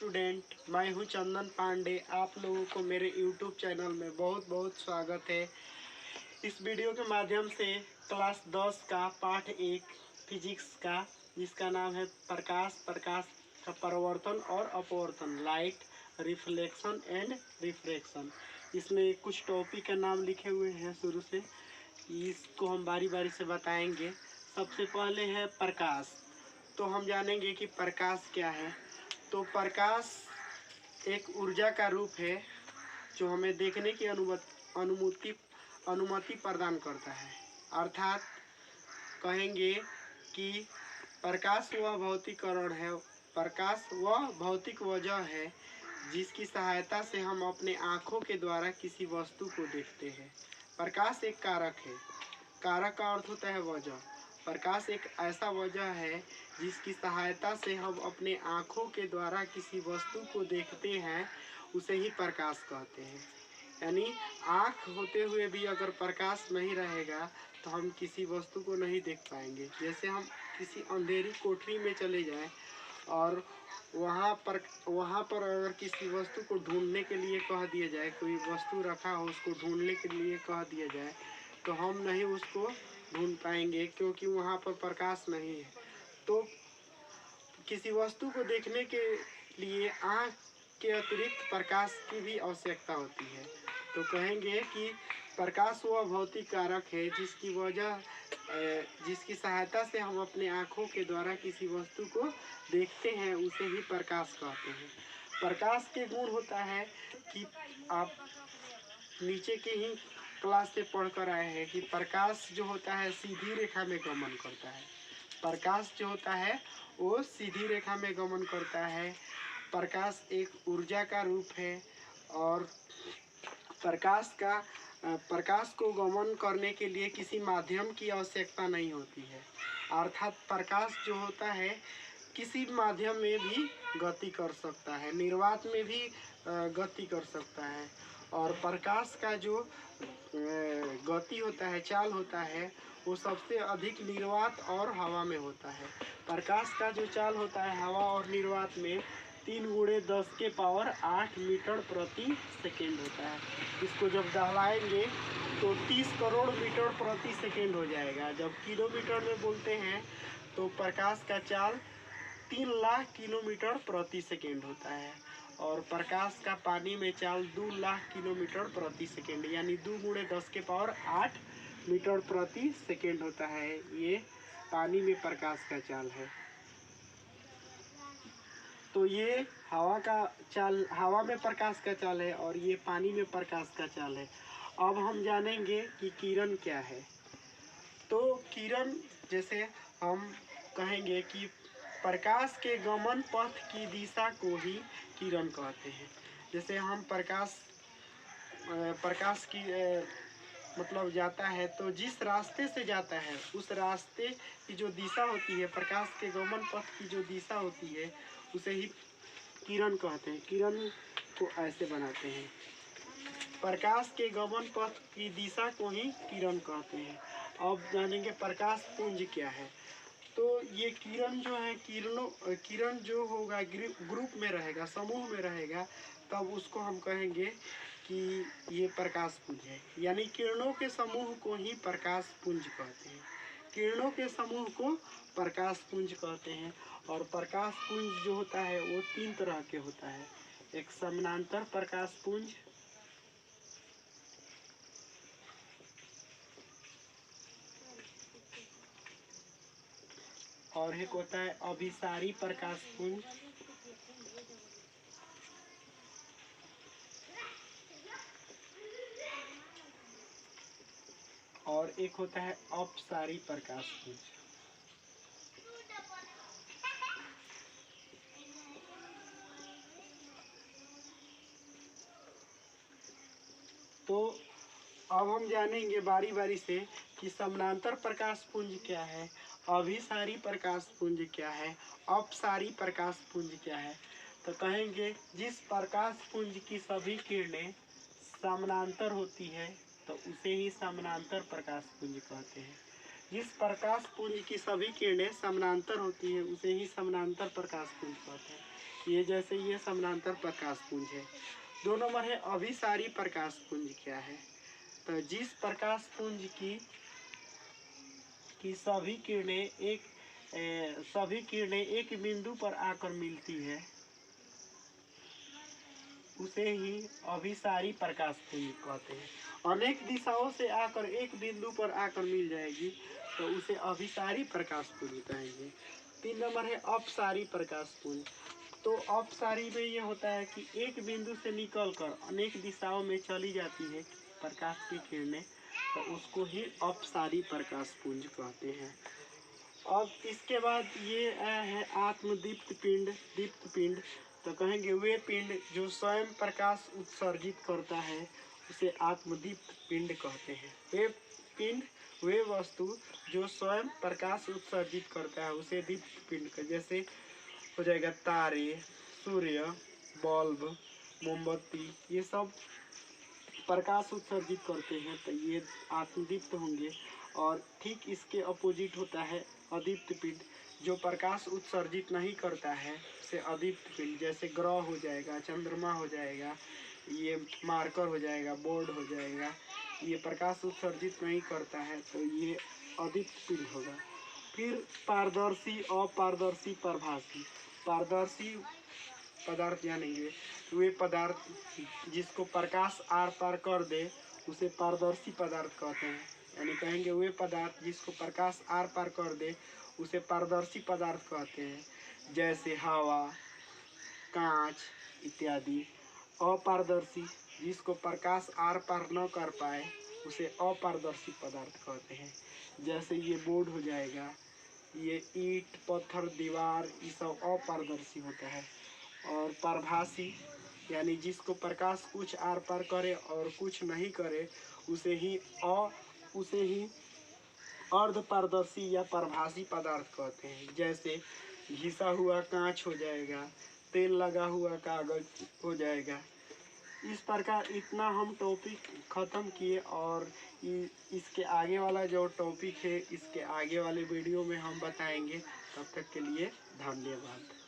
Student, मैं हूं चंदन पांडे। आप लोगों को मेरे यूट्यूब चैनल में बहुत बहुत स्वागत है। इस वीडियो के माध्यम से क्लास 10 का पाठ 1 फिजिक्स का, जिसका नाम है प्रकाश का परावर्तन और अपवर्तन, लाइट रिफ्लेक्शन एंड रिफ्रैक्शन। इसमें कुछ टॉपिक का नाम लिखे हुए हैं शुरू से, इसको हम बारी बारी से बताएंगे। सबसे पहले है प्रकाश। तो हम जानेंगे कि प्रकाश क्या है। तो प्रकाश एक ऊर्जा का रूप है जो हमें देखने की अनुमति प्रदान करता है। अर्थात कहेंगे कि प्रकाश वह भौतिकरण है, प्रकाश वह भौतिक वजह है जिसकी सहायता से हम अपने आँखों के द्वारा किसी वस्तु को देखते हैं। प्रकाश एक कारक है। कारक का अर्थ होता है वजह। प्रकाश एक ऐसा वजह है जिसकी सहायता से हम अपने आँखों के द्वारा किसी वस्तु को देखते हैं, उसे ही प्रकाश कहते हैं। यानी आँख होते हुए भी अगर प्रकाश नहीं रहेगा तो हम किसी वस्तु को नहीं देख पाएंगे। जैसे हम किसी अंधेरी कोठरी में चले जाएं और वहाँ पर अगर किसी वस्तु को ढूंढने के लिए कह दिया जाए, कोई वस्तु रखा हो उसको ढूंढने के लिए कह दिया जाए, तो हम नहीं उसको ढूंढ पाएंगे क्योंकि वहाँ पर प्रकाश नहीं है। तो किसी वस्तु को देखने के लिए आँख के अतिरिक्त प्रकाश की भी आवश्यकता होती है। तो कहेंगे कि प्रकाश वह भौतिक कारक है जिसकी सहायता से हम अपने आँखों के द्वारा किसी वस्तु को देखते हैं, उसे ही प्रकाश कहते हैं। प्रकाश के गुण होता है कि आप नीचे के ही क्लास से पढ़ कर आए हैं कि प्रकाश जो होता है सीधी रेखा में गमन करता है। प्रकाश जो होता है वो सीधी रेखा में गमन करता है। प्रकाश एक ऊर्जा का रूप है और प्रकाश को गमन करने के लिए किसी माध्यम की आवश्यकता नहीं होती है। अर्थात प्रकाश जो होता है किसी माध्यम में भी गति कर सकता है, निर्वात में भी गति कर सकता है। और प्रकाश का जो गति होता है, चाल होता है, वो सबसे अधिक निर्वात और हवा में होता है। प्रकाश का जो चाल होता है हवा और निर्वात में 3 × 10⁸ मीटर प्रति सेकेंड होता है। इसको जब दहलाएंगे तो 30 करोड़ मीटर प्रति सेकेंड हो जाएगा। जब किलोमीटर में बोलते हैं तो प्रकाश का चाल 3 लाख किलोमीटर प्रति सेकेंड होता है। और प्रकाश का पानी में चाल 2 लाख किलोमीटर प्रति सेकेंड, यानी 2 × 10⁸ मीटर प्रति सेकेंड होता है। ये पानी में प्रकाश का चाल है। तो ये हवा में प्रकाश का चाल है और ये पानी में प्रकाश का चाल है। अब हम जानेंगे कि किरण क्या है। तो किरण, जैसे हम कहेंगे कि प्रकाश के गमन पथ की दिशा को ही किरण कहते हैं। जैसे हम प्रकाश की मतलब जाता है तो जिस रास्ते से जाता है उस रास्ते की जो दिशा होती है, प्रकाश के गमन पथ की जो दिशा होती है, उसे ही किरण कहते हैं। किरण को ऐसे बनाते हैं, प्रकाश के गमन पथ की दिशा को ही किरण कहते हैं। अब जानेंगे प्रकाश पुंज क्या है। तो ये किरण जो है, किरण जो होगा ग्रुप में रहेगा, समूह में रहेगा, तब उसको हम कहेंगे कि ये प्रकाश पुंज है। यानी किरणों के समूह को ही प्रकाश पुंज कहते हैं। किरणों के समूह को प्रकाश पुंज कहते हैं। और प्रकाश पुंज जो होता है वो 3 तरह के होता है। एक समानांतर प्रकाश पुंज, और एक होता है अभिसारी प्रकाश पुंज, और एक होता है अपसारी प्रकाश पुंज। तो अब हम जानेंगे बारी बारी से कि समानांतर प्रकाश पुंज क्या है, अभिसारी प्रकाश पुंज क्या है, अपसारी प्रकाश पुंज क्या है। तो कहेंगे जिस प्रकाश पुंज की सभी किरणें समानांतर होती है तो उसे ही समानांतर प्रकाश पुंज कहते हैं। जिस प्रकाश पुंज की सभी किरणें समानांतर होती है उसे ही समानांतर प्रकाश पुंज कहते हैं। ये जैसे ये समानांतर प्रकाश पुंज है। 2 नंबर है अभिसारी प्रकाश पुंज क्या है। तो जिस प्रकाश पुंज की सभी किरणें एक बिंदु पर आकर मिलती है उसे ही अभिसारी प्रकाश पुंज कहते हैं। अनेक दिशाओं से आकर एक बिंदु पर आकर मिल जाएगी तो उसे अभिसारी प्रकाश पुंज कहेंगे। 3 नंबर है अपसारी प्रकाश पुंज। तो अपसारी में ये होता है कि एक बिंदु से निकलकर अनेक दिशाओं में चली जाती है प्रकाश की किरणें, तो उसको ही अपसारी प्रकाश पुंज कहते हैं। अब इसके बाद ये है आत्मदीप्त पिंड, दीप्त पिंड। तो कहेंगे वे पिंड जो स्वयं प्रकाश उत्सर्जित करता है उसे आत्मदीप्त पिंड कहते हैं। वे पिंड, वे वस्तु जो स्वयं प्रकाश उत्सर्जित करता है उसे दीप्त पिंड का, जैसे हो जाएगा तारे, सूर्य, बल्ब, मोमबत्ती, ये सब प्रकाश उत्सर्जित करते हैं तो ये आत्मदीप्त होंगे। और ठीक इसके अपोजिट होता है अदीप्त पिंड, जो प्रकाश उत्सर्जित नहीं करता है उसे अदीप्त पिंड, जैसे ग्रह हो जाएगा, चंद्रमा हो जाएगा, ये मार्कर हो जाएगा, बोर्ड हो जाएगा, ये प्रकाश उत्सर्जित नहीं करता है तो ये अदीप्त पिंड होगा। फिर पारदर्शी, अपारदर्शी, प्रभासी। पारदर्शी पदार्थ जानेंगे, वे पदार्थ जिसको प्रकाश आर पार कर दे उसे पारदर्शी पदार्थ कहते हैं। यानी कहेंगे वे पदार्थ जिसको प्रकाश आर पार कर दे उसे पारदर्शी पदार्थ कहते हैं, जैसे हवा, कांच इत्यादि। अपारदर्शी जिसको प्रकाश आर पार न कर पाए उसे अपारदर्शी पदार्थ कहते हैं, जैसे ये बोर्ड हो जाएगा, ये ईंट, पत्थर, दीवार, ये सब अपारदर्शी होता है। और प्रभासी यानी जिसको प्रकाश कुछ आर पार करे और कुछ नहीं करे उसे ही अर्धपारदर्शी या प्रभासी पदार्थ कहते हैं, जैसे घिसा हुआ कांच हो जाएगा, तेल लगा हुआ कागज हो जाएगा। इस प्रकार इतना हम टॉपिक ख़त्म किए और इसके आगे वाला जो टॉपिक है इसके आगे वाले वीडियो में हम बताएंगे। तब तक के लिए धन्यवाद।